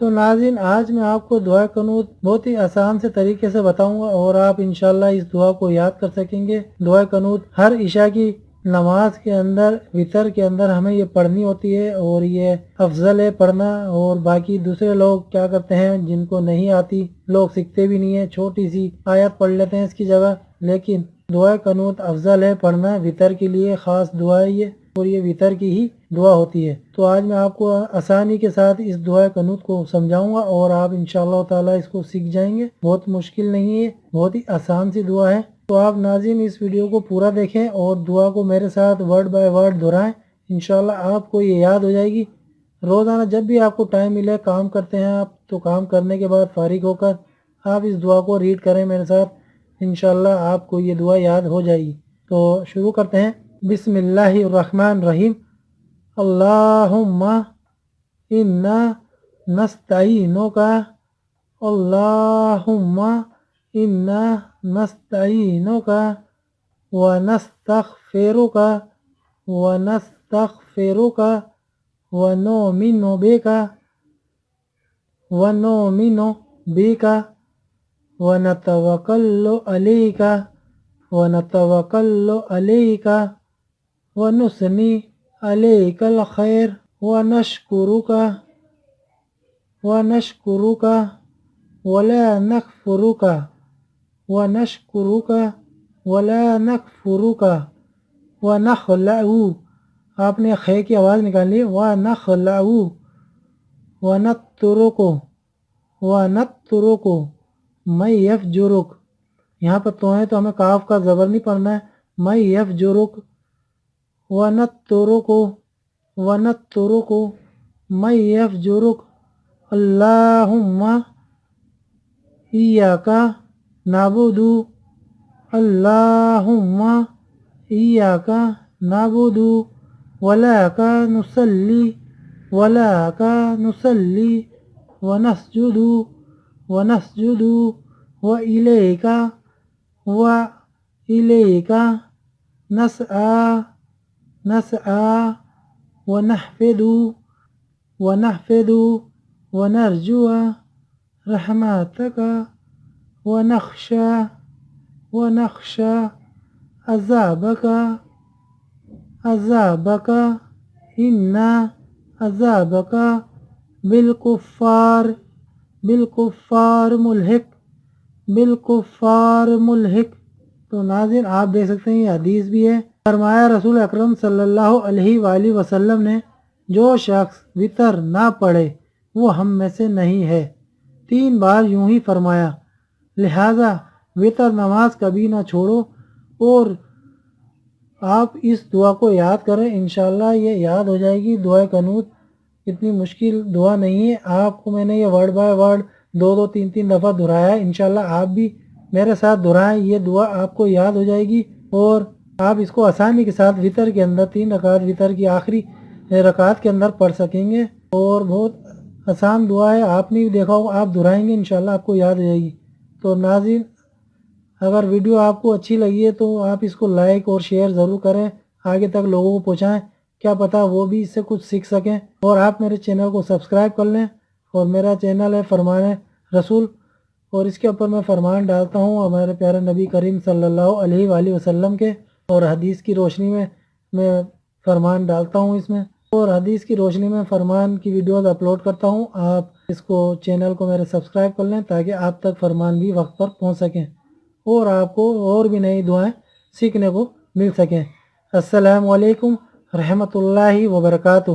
تو ناظرین آج میں آپ کو دعا قنوت بہت ہی آسان سے طریقے سے بتاؤں گا اور آپ انشاءاللہ اس دعا کو یاد کر سکیں گے۔ دعا قنوت ہر عشاء کی نماز کے اندر وطر کے اندر ہمیں یہ پڑھنی ہوتی ہے اور یہ افضل ہے پڑھنا، اور باقی دوسرے لوگ کیا کرتے ہیں جن کو نہیں آتی، لوگ سیکھتے بھی نہیں ہیں، چھوٹی سی آیت پڑھ لیتے ہیں اس کی جگہ، لیکن دعا قنوت افضل ہے پڑھنا، وطر کے لیے خاص دعا ہے یہ، اور یہ وطر کی ہی دعا ہوتی ہے۔ تو آج میں آپ کو آسانی کے ساتھ اس دعا قنوت کو سمجھاؤں گا اور آپ انشاءاللہ تعالی اس کو سیکھ جائیں گے۔ بہت مشکل نہیں ہے، بہت ہی آسان سی دعا ہے۔ تو آپ ناظرین اس ویڈیو کو پورا دیکھیں اور دعا کو میرے ساتھ ورڈ بائی ورڈ دہرائیں، انشاءاللہ آپ کو یہ یاد ہو جائے گی۔ روزانہ جب بھی آپ کو ٹائم ملے، کام کرتے ہیں آپ تو کام کرنے کے بعد فارغ ہو کر آپ اس دعا کو ریڈ کریں میرے ساتھ، انشاءاللہ آپ کو یہ دعا یاد ہو جائے گی۔ تو شروع کرتے ہیں۔ بسم اللہ الرحمن الرحیم۔ اللہم انا نستعینک، اللہم انا نستعینک ونستغفرک ونستغفرک ونؤمن بک ونتوکل علیک ونثنی علیک الخیر ونشکرک ولا نکفرک ونخلع، آپ نے خے کی آواز نکالنی، ونخلع ونترک من یفجرک، یہاں پر تو ہے تو ہمیں کاف کا زبر نہیں پڑھنا ہے، من یفجرک ونترک من یفجرک، اللہم ایاک نعبد، اللہم ایاک نعبد ولک نصلی ونسجد وإلیک نسعى ونحفظ ونرجو رحمتک ونخشى عذابک ان عذابک بالکفار ملحق۔ تو ناظرین آپ دیکھ سکتے ہیں یہ حدیث بھی ہے، فرمایا رسول اکرم صلی اللہ علیہ وآلہ وسلم نے، جو شخص وطر نہ پڑھے وہ ہم میں سے نہیں ہے، 3 بار یوں ہی فرمایا، لہذا وطر نماز کبھی نہ چھوڑو اور آپ اس دعا کو یاد کریں، انشاءاللہ یہ یاد ہو جائے گی۔ دعا قنوت اتنی مشکل دعا نہیں ہے، آپ کو میں نے یہ ورڈ بائی ورڈ 2 3 دفعہ دہرایا ہے، انشاءاللہ آپ بھی میرے ساتھ دہرائیں، یہ دعا آپ کو یاد ہو جائے گی اور آپ اس کو آسانی کے ساتھ وطر کے اندر 3 رکعت وطر کی آخری رکعت کے اندر پڑھ سکیں گے، اور بہت آسان دعا ہے، آپ نے بھی دیکھا ہوگا، آپ دہرائیں گے انشاءاللہ آپ کو یاد ہو جائے گی۔ تو ناظرین اگر ویڈیو آپ کو اچھی لگی ہے تو آپ اس کو لائک اور شیئر ضرور کریں، آگے تک لوگوں کو پہنچائیں، کیا پتہ وہ بھی اس سے کچھ سیکھ سکیں، اور آپ میرے چینل کو سبسکرائب کر لیں، اور میرا چینل ہے فرمان رسول، اور اس کے اوپر میں فرمان ڈالتا ہوں ہمارے پیارے نبی کریم صلی اللہ علیہ وآلہ وسلم کے، اور حدیث کی روشنی میں فرمان ڈالتا ہوں اس میں، اور حدیث کی روشنی میں فرمان کی ویڈیوز اپلوڈ کرتا ہوں۔ آپ اس کو چینل کو میرے سبسکرائب کر لیں تاکہ آپ تک فرمان بھی وقت پر پہنچ سکیں اور آپ کو اور بھی نئی دعائیں سیکھنے کو مل سکیں۔ السلام علیکم رحمۃ اللہ وبرکاتہ۔